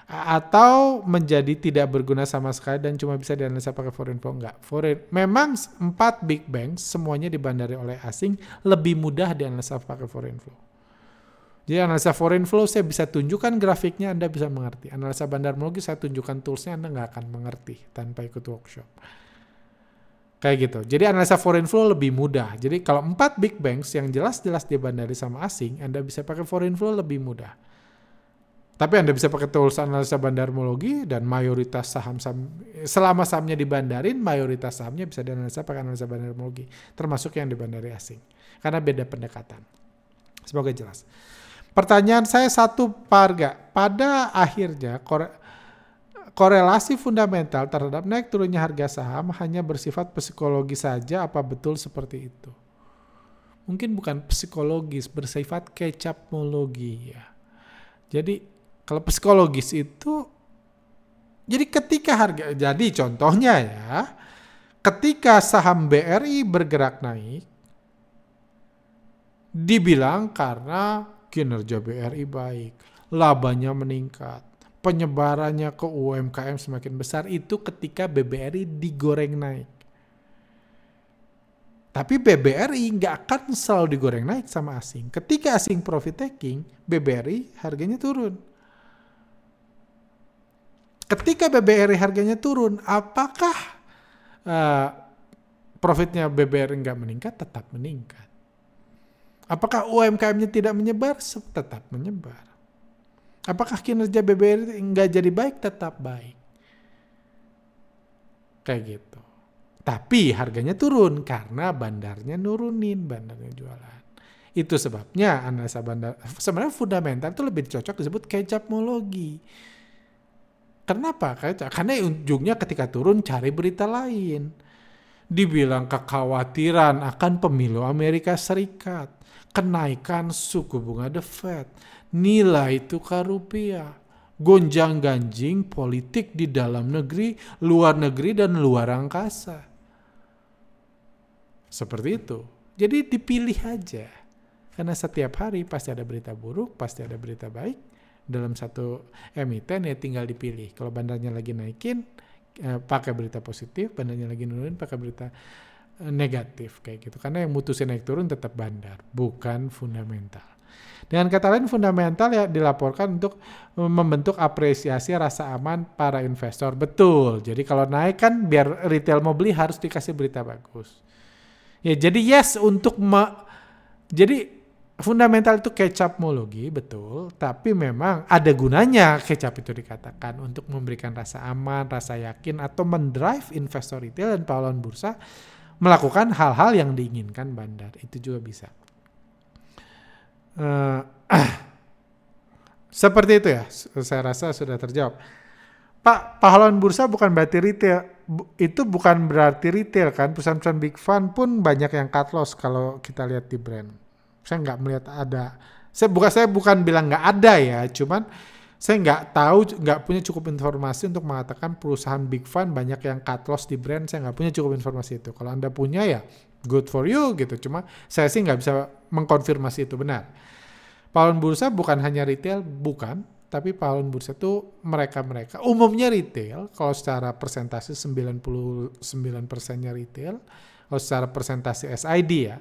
Atau menjadi tidak berguna sama sekali dan cuma bisa dianalisa pakai foreign flow? Enggak. Memang 4 big banks semuanya dibandari oleh asing, lebih mudah dianalisa pakai foreign flow. Jadi analisa foreign flow saya bisa tunjukkan grafiknya, Anda bisa mengerti. Analisa bandarmologi saya tunjukkan toolsnya, Anda nggak akan mengerti tanpa ikut workshop. Kayak gitu. Jadi analisa foreign flow lebih mudah. Jadi kalau 4 big banks yang jelas-jelas dibandari sama asing, Anda bisa pakai foreign flow lebih mudah. Tapi Anda bisa pakai tools analisa bandarmologi dan mayoritas saham-saham, selama sahamnya dibandarin, mayoritas sahamnya bisa dianalisa pakai analisa bandarmologi. Termasuk yang dibandari asing. Karena beda pendekatan. Semoga jelas. Pertanyaan saya satu, Pak Arga. Pada akhirnya korelasi fundamental terhadap naik turunnya harga saham hanya bersifat psikologi saja, apa betul seperti itu? Mungkin bukan psikologis, bersifat kecapmologi ya. Jadi kalau psikologis itu, jadi jadi contohnya ya, ketika saham BRI bergerak naik, dibilang karena kinerja BRI baik, labanya meningkat, penyebarannya ke UMKM semakin besar, itu ketika BBRI digoreng naik. Tapi BBRI nggak akan selalu digoreng naik sama asing. Ketika asing profit taking, BBRI harganya turun. Ketika BBRI harganya turun, apakah profitnya BBRI nggak meningkat? Tetap meningkat. Apakah UMKM-nya tidak menyebar? Tetap menyebar. Apakah kinerja BBRI nggak jadi baik? Tetap baik. Kayak gitu. Tapi harganya turun karena bandarnya nurunin, bandarnya jualan. Itu sebabnya analisa bandar, sebenarnya fundamental itu lebih cocok disebut kecapmologi. Kenapa? Karena ujungnya ketika turun cari berita lain. Dibilang kekhawatiran akan pemilu Amerika Serikat, kenaikan suku bunga The Fed, nilai tukar rupiah, gonjang-ganjing politik di dalam negeri, dan luar angkasa. Seperti itu. Jadi dipilih aja. Karena setiap hari pasti ada berita buruk, pasti ada berita baik. Dalam satu emiten ya tinggal dipilih. Kalau bandarnya lagi naikin, pakai berita positif, bandarnya lagi nurunin, pakai berita negatif kayak gitu. Karena yang mutusin naik turun tetap bandar, bukan fundamental. Dengan kata lain, fundamental ya dilaporkan untuk membentuk apresiasi rasa aman para investor. Betul. Jadi kalau naik kan biar retail mau beli harus dikasih berita bagus. Ya jadi yes untuk Jadi fundamental itu kecapmologi, betul. Tapi memang ada gunanya kecap itu dikatakan untuk memberikan rasa aman, rasa yakin, atau mendrive investor retail dan pahlawan bursa melakukan hal-hal yang diinginkan bandar. Itu juga bisa. Seperti itu ya, saya rasa sudah terjawab. Pak, pahlawan bursa bukan berarti retail. Itu bukan berarti retail kan. Perusahaan-perusahaan big fund pun banyak yang cut loss kalau kita lihat di brand. Saya nggak melihat ada. Saya bukan bilang nggak ada ya, cuman saya nggak tahu, nggak punya cukup informasi untuk mengatakan perusahaan big fund banyak yang cut loss di brand. Saya nggak punya cukup informasi itu. Kalau Anda punya ya good for you gitu. Cuma saya sih nggak bisa mengkonfirmasi itu benar. Pahlawan bursa bukan hanya retail, bukan. Tapi pahlawan bursa itu mereka-mereka. Umumnya retail, kalau secara persentase 99%-nya retail. Kalau secara persentase SID ya.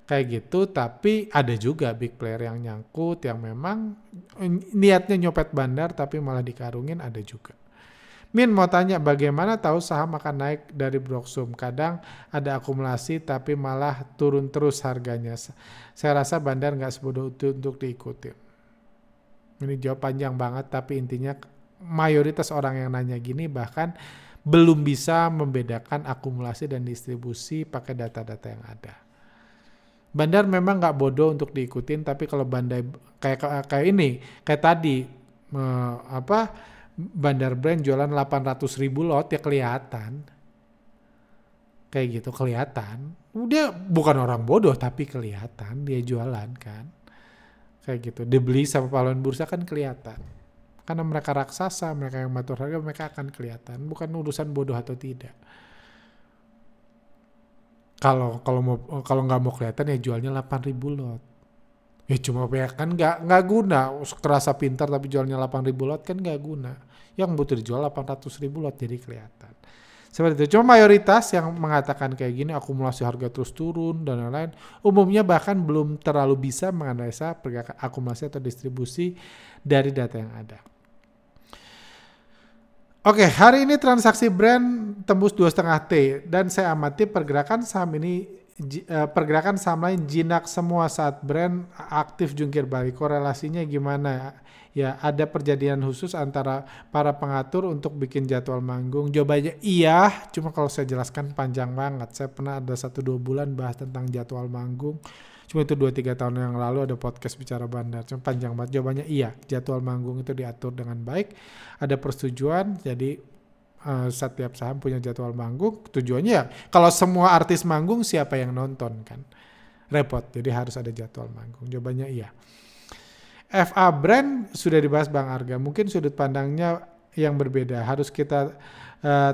Kayak gitu, tapi ada juga big player yang nyangkut, yang memang niatnya nyopet bandar, tapi malah dikarungin, ada juga. Min mau tanya, bagaimana tahu saham akan naik dari Broksum? Kadang ada akumulasi, tapi malah turun terus harganya. Saya rasa bandar nggak sebodoh itu untuk diikuti. Ini jawab panjang banget, tapi intinya mayoritas orang yang nanya gini bahkan belum bisa membedakan akumulasi dan distribusi pakai data-data yang ada. Bandar memang nggak bodoh untuk diikutin, tapi kalau bandar kayak tadi Bandar Brand jualan 800.000 lot ya kelihatan. Kayak gitu kelihatan. Dia bukan orang bodoh tapi kelihatan dia jualan kan. Kayak gitu. Dibeli sama pahlawan bursa kan kelihatan. Karena mereka raksasa, mereka yang matur harga, mereka akan kelihatan. Bukan urusan bodoh atau tidak. Kalau nggak mau kelihatan ya jualnya 8.000 lot. Ya cuma kan nggak guna. Kerasa pintar tapi jualnya 8.000 lot kan nggak guna. Yang butuh dijual 800.000 lot jadi kelihatan. Seperti itu. Cuma mayoritas yang mengatakan kayak gini, akumulasi harga terus turun dan lain-lain, umumnya bahkan belum terlalu bisa menganalisa pergerakan akumulasi atau distribusi dari data yang ada. Oke, hari ini transaksi brand tembus 2,5T dan saya amati pergerakan saham lain jinak semua saat brand aktif jungkir balik. Korelasinya gimana? Ya, ada perjanjian khusus antara para pengatur untuk bikin jadwal manggung. Jawabannya iya, cuma kalau saya jelaskan panjang banget. Saya pernah ada 1-2 bulan bahas tentang jadwal manggung. Cuma itu 2-3 tahun yang lalu ada podcast bicara bandar. Cuma panjang banget. Jawabannya iya, jadwal manggung itu diatur dengan baik. Ada persetujuan, jadi setiap saham punya jadwal manggung. Tujuannya ya, kalau semua artis manggung siapa yang nonton kan? Repot, jadi harus ada jadwal manggung. Jawabannya iya. FA brand sudah dibahas Bang Arga. Mungkin sudut pandangnya yang berbeda. Harus kita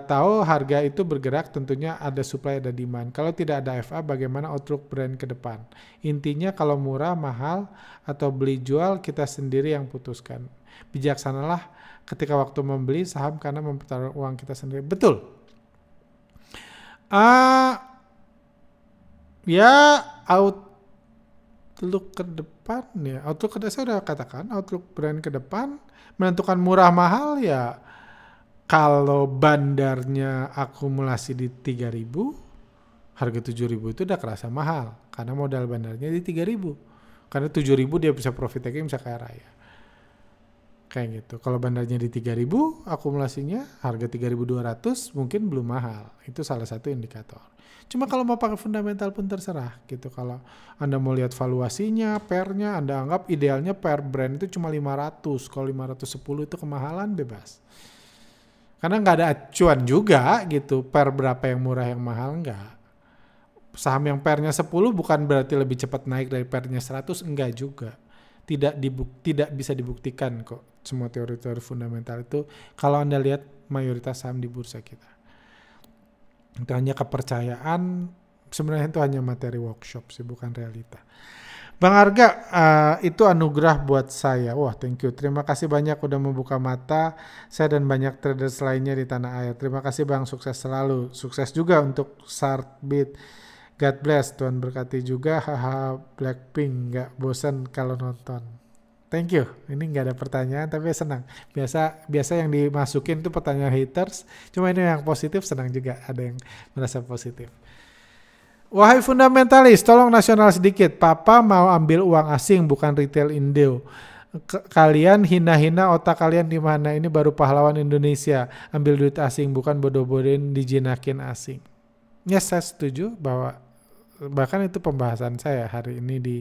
tahu harga itu bergerak, tentunya ada supply, ada demand. Kalau tidak ada FA, bagaimana outlook brand ke depan? Intinya kalau murah, mahal, atau beli jual, kita sendiri yang putuskan. Bijaksanalah ketika waktu membeli saham karena mempertaruhkan uang kita sendiri. Betul. Outlook ke depan ya. Outlook ke depan saya udah katakan, outlook brand ke depan menentukan murah mahal ya. Kalau bandarnya akumulasi di 3.000, harga 7.000 itu udah kerasa mahal karena modal bandarnya di 3.000. Karena 7.000 dia bisa profit taking, bisa kaya raya. Kayak gitu. Kalau bandarnya di 3.000, akumulasinya harga 3.200 mungkin belum mahal. Itu salah satu indikator. Cuma kalau mau pakai fundamental pun terserah gitu. Kalau Anda mau lihat valuasinya, pairnya, Anda anggap idealnya pair brand itu cuma 500. Kalau 510 itu kemahalan, bebas. Karena nggak ada acuan juga gitu. Pair berapa yang murah, yang mahal, nggak. Saham yang pairnya 10 bukan berarti lebih cepat naik dari pairnya 100, enggak juga. Tidak bisa dibuktikan kok semua teori-teori fundamental itu kalau Anda lihat mayoritas saham di bursa kita. Itu hanya kepercayaan, sebenarnya itu hanya materi workshop sih, bukan realita. Bang Arga, itu anugerah buat saya. Wah, thank you. Terima kasih banyak udah membuka mata saya dan banyak traders lainnya di tanah air. Terima kasih Bang, sukses selalu. Sukses juga untuk Sharpbit. God bless, Tuhan berkati juga. Haha, Blackpink nggak bosan kalau nonton. Thank you. Ini nggak ada pertanyaan tapi senang. Biasa yang dimasukin tuh pertanyaan haters. Cuma ini yang positif, senang juga ada yang merasa positif. Wahai fundamentalis, tolong nasional sedikit. Papa mau ambil uang asing bukan retail Indo. Kalian hina-hina otak kalian di mana? Ini baru pahlawan Indonesia. Ambil duit asing bukan bodoh-bodohin dijinakin asing. Ya saya setuju bahwa bahkan itu pembahasan saya hari ini di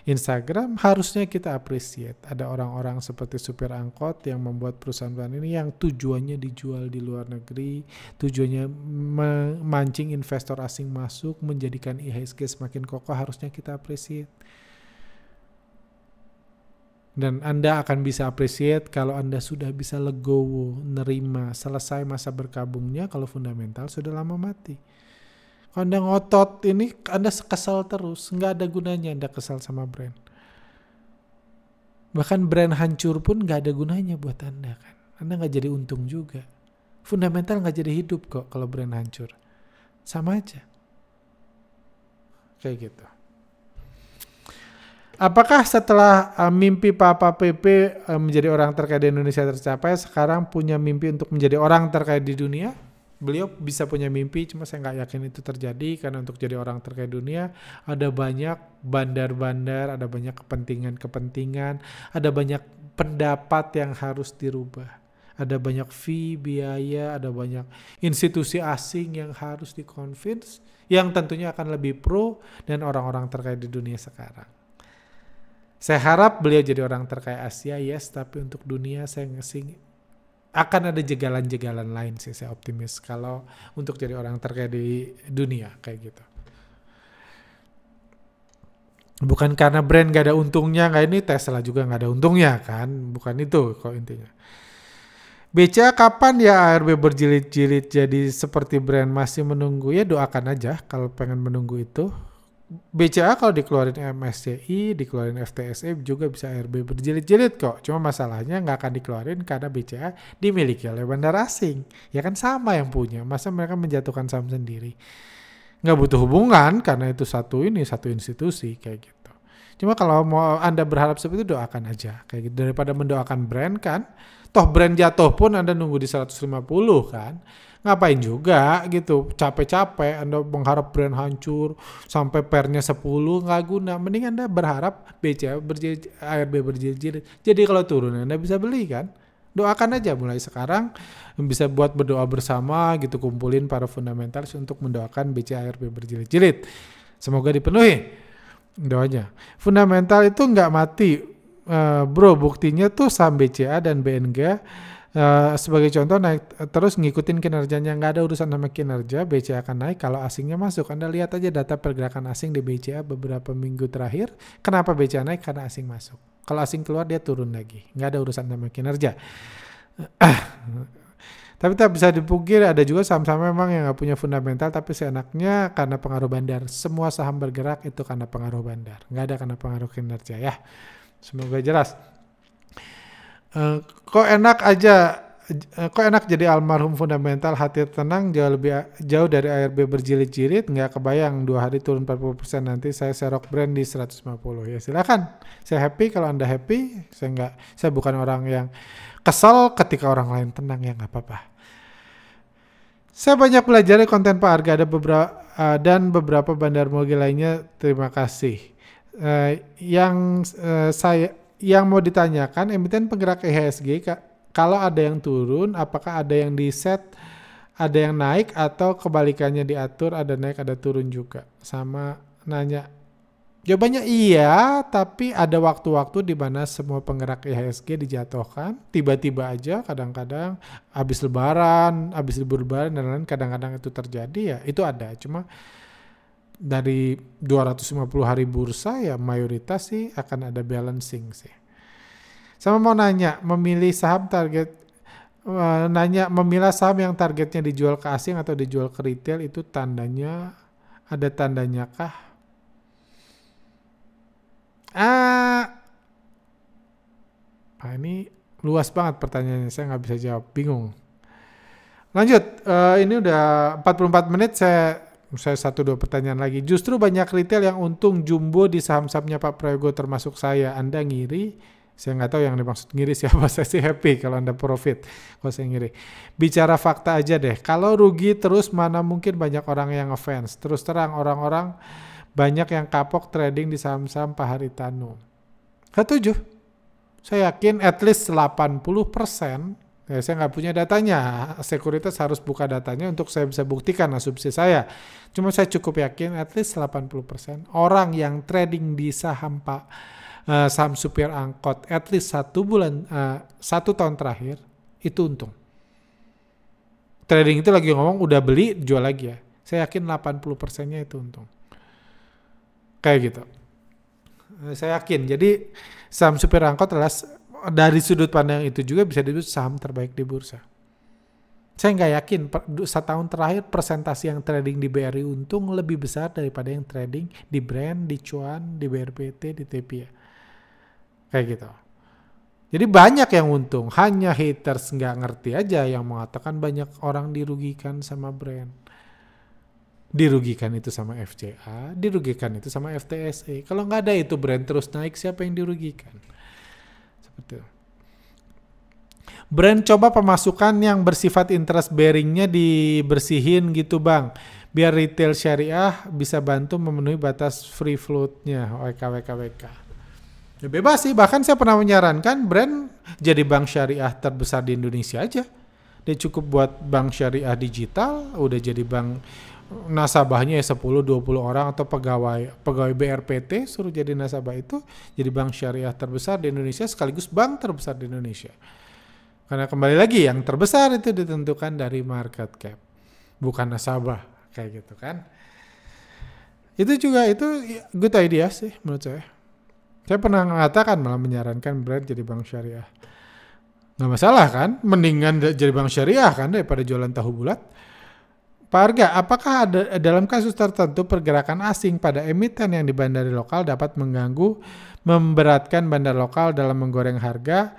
Instagram, harusnya kita appreciate. Ada orang-orang seperti supir angkot yang membuat perusahaan ini yang tujuannya dijual di luar negeri, tujuannya memancing investor asing masuk, menjadikan IHSG semakin kokoh, harusnya kita appreciate. Dan Anda akan bisa appreciate kalau Anda sudah bisa legowo, nerima, selesai masa berkabungnya kalau fundamental sudah lama mati. Kalau Anda ngotot ini, Anda kesal terus. Nggak ada gunanya Anda kesal sama brand. Bahkan brand hancur pun nggak ada gunanya buat Anda kan. Anda nggak jadi untung juga. Fundamental nggak jadi hidup kok kalau brand hancur. Sama aja. Kayak gitu. Apakah setelah mimpi Papa PP menjadi orang terkaya di Indonesia tercapai, sekarang punya mimpi untuk menjadi orang terkaya di dunia? Beliau bisa punya mimpi, cuma saya nggak yakin itu terjadi karena untuk jadi orang terkaya dunia ada banyak bandar-bandar, ada banyak kepentingan-kepentingan, ada banyak pendapat yang harus dirubah. Ada banyak fee, biaya, ada banyak institusi asing yang harus diconvince, yang tentunya akan lebih pro dan orang-orang terkaya di dunia sekarang. Saya harap beliau jadi orang terkaya Asia, yes, tapi untuk dunia saya akan ada jegalan-jegalan lain sih, saya optimis kalau untuk jadi orang terkaya di dunia kayak gitu. Bukan karena brand gak ada untungnya, kayak ini Tesla juga gak ada untungnya kan, bukan itu kok intinya. BCA kapan ya ARB berjilid-jilid jadi seperti brand, masih menunggu? Ya doakan aja kalau pengen menunggu itu. BCA kalau dikeluarin MSCI, dikeluarin FTSE juga bisa ARB berjilid-jilid kok. Cuma masalahnya nggak akan dikeluarin karena BCA dimiliki oleh bandar asing. Ya kan sama yang punya. Masa mereka menjatuhkan saham sendiri? Nggak butuh hubungan karena itu satu institusi kayak gitu. Cuma kalau mau Anda berharap seperti itu, doakan aja. Kayak gitu. Daripada mendoakan brand kan. Toh brand jatuh pun Anda nunggu di 150 kan. Ngapain juga gitu, capek-capek Anda mengharap brand hancur sampai pernya 10, nggak guna. Mending Anda berharap BCA ARB berjilid-jilid. Jadi kalau turun Anda bisa beli kan. Doakan aja mulai sekarang, bisa buat berdoa bersama gitu, kumpulin para fundamentalis untuk mendoakan BCA ARB berjilid-jilid. Semoga dipenuhi doanya. Fundamental itu nggak mati, bro, buktinya tuh saham BCA dan BNG sebagai contoh naik terus ngikutin kinerjanya, nggak ada urusan sama kinerja. BCA akan naik kalau asingnya masuk. Anda lihat aja data pergerakan asing di BCA beberapa minggu terakhir. Kenapa BCA naik? Karena asing masuk. Kalau asing keluar dia turun lagi. Nggak ada urusan sama kinerja. Tapi tak bisa dipungkiri ada juga saham-saham memang yang nggak punya fundamental tapi seenaknya karena pengaruh bandar. Semua saham bergerak itu karena pengaruh bandar. Nggak ada karena pengaruh kinerja ya. Semoga jelas. Kok enak jadi almarhum fundamental, hati tenang, jauh dari ARB berjilid-jilid, nggak kebayang 2 hari turun 40%, nanti saya serok brand di 150. Ya silakan, saya happy kalau Anda happy, saya bukan orang yang kesal ketika orang lain tenang, ya nggak apa-apa. Saya banyak belajar dari konten Pak Arga, ada beberapa bandar moge lainnya, terima kasih. Yang mau ditanyakan, emiten penggerak IHSG, kalau ada yang turun, apakah ada yang di set, ada yang naik, atau kebalikannya diatur, ada naik, ada turun juga? Sama nanya. Jawabannya iya, tapi ada waktu-waktu di mana semua penggerak IHSG dijatuhkan, tiba-tiba aja, kadang-kadang habis libur lebaran, dan lain-lain, kadang-kadang itu terjadi, ya itu ada. Cuma dari 250 hari bursa ya mayoritas sih akan ada balancing sih. Sama mau nanya, memilah saham yang targetnya dijual ke asing atau dijual ke retail itu ada tandanya kah? Ini luas banget pertanyaannya, saya nggak bisa jawab, bingung. Lanjut, ini udah 44 menit, saya 1-2 pertanyaan lagi. Justru banyak retail yang untung jumbo di saham-sahamnya Pak Prayogo termasuk saya. Anda ngiri? Saya nggak tahu yang dimaksud ngiri siapa, saya sih happy kalau Anda profit, kalau saya ngiri. Bicara fakta aja deh, kalau rugi terus mana mungkin banyak orang yang ngefans. Terus terang orang-orang banyak yang kapok trading di saham-saham Pak Haritanu. Setuju. Saya yakin at least 80%, ya saya nggak punya datanya, sekuritas harus buka datanya untuk saya bisa buktikan asumsi saya. Cuma saya cukup yakin at least 80% orang yang trading di saham saham supir angkot at least 1 tahun terakhir itu untung. Trading itu lagi ngomong udah beli jual lagi ya. Saya yakin 80%-nya itu untung. Kayak gitu. Saya yakin. Jadi saham supir angkot adalah dari sudut pandang itu juga bisa disebut saham terbaik di bursa. Saya nggak yakin 1 tahun terakhir persentase yang trading di BRI untung lebih besar daripada yang trading di Brand, di Cuan, di BRPT, di Tepia. Kayak gitu. Jadi banyak yang untung, hanya haters nggak ngerti aja yang mengatakan banyak orang dirugikan sama Brand. Dirugikan itu sama FCA, dirugikan itu sama FTSE. Kalau nggak ada itu Brand terus naik, siapa yang dirugikan? Seperti itu. Brand coba pemasukan yang bersifat interest bearingnya dibersihin gitu bang, biar retail syariah bisa bantu memenuhi batas free floatnya WK. Ya bebas sih, bahkan saya pernah menyarankan Brand jadi bank syariah terbesar di Indonesia aja. Dia cukup buat bank syariah digital, udah jadi bank nasabahnya 10-20 orang atau pegawai BRPT suruh jadi nasabah itu, jadi bank syariah terbesar di Indonesia sekaligus bank terbesar di Indonesia. Karena kembali lagi yang terbesar itu ditentukan dari market cap, bukan nasabah kayak gitu kan. Itu juga itu good idea sih menurut saya. Saya pernah mengatakan malah menyarankan Brand jadi bank syariah. Nggak masalah kan, mendingan jadi bank syariah kan daripada jualan tahu bulat. Pak Arga, apakah ada dalam kasus tertentu pergerakan asing pada emiten yang di bandara lokal dapat mengganggu, memberatkan bandar lokal dalam menggoreng harga?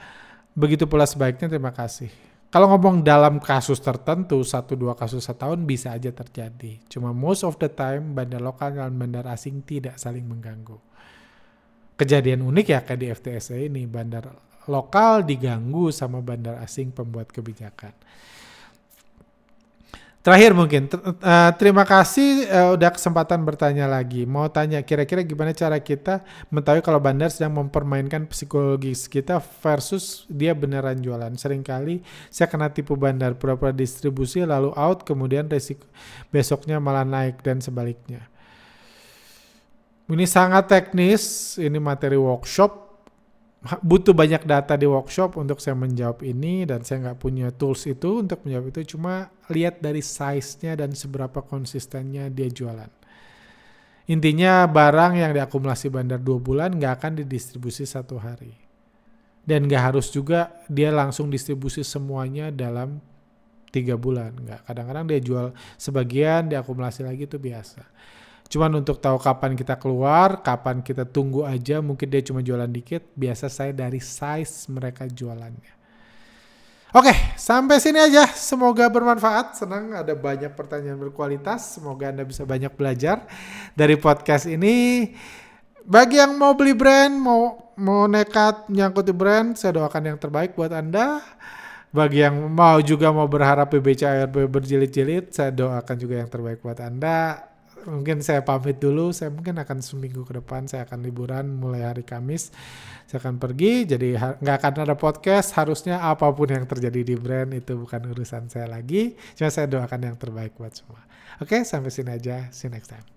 Begitu pula sebaiknya, terima kasih. Kalau ngomong dalam kasus tertentu, 1-2 kasus setahun bisa aja terjadi. Cuma most of the time bandar lokal dan bandar asing tidak saling mengganggu. Kejadian unik ya kayak di FTSE ini, bandar lokal diganggu sama bandar asing pembuat kebijakan. Terakhir mungkin, terima kasih udah kesempatan bertanya lagi. Mau tanya kira-kira gimana cara kita mengetahui kalau bandar sedang mempermainkan psikologis kita versus dia beneran jualan. Seringkali saya kena tipu bandar, pura-pura distribusi lalu out, kemudian resiko besoknya malah naik dan sebaliknya. Ini sangat teknis, ini materi workshop. Butuh banyak data di workshop untuk saya menjawab ini, dan saya nggak punya tools itu untuk menjawab itu. Cuma lihat dari size-nya dan seberapa konsistennya dia jualan. Intinya barang yang diakumulasi bandar 2 bulan nggak akan didistribusi 1 hari. Dan nggak harus juga dia langsung distribusi semuanya dalam 3 bulan. Nggak. Kadang-kadang dia jual sebagian, diakumulasi lagi, itu biasa. Cuman untuk tahu kapan kita keluar, kapan kita tunggu aja, mungkin dia cuma jualan dikit, biasa saya dari size mereka jualannya. Oke, sampai sini aja. Semoga bermanfaat. Senang ada banyak pertanyaan berkualitas. Semoga Anda bisa banyak belajar dari podcast ini. Bagi yang mau beli Brand, mau nekat menyangkut Brand, saya doakan yang terbaik buat Anda. Bagi yang mau berharap BBCA berjilid-jilid, saya doakan juga yang terbaik buat Anda. Mungkin saya pamit dulu, saya mungkin akan seminggu ke depan, saya akan liburan mulai hari Kamis, saya akan pergi, jadi nggak akan ada podcast, harusnya apapun yang terjadi di Brand itu bukan urusan saya lagi, cuma saya doakan yang terbaik buat semua. Oke, sampai sini aja, see you next time.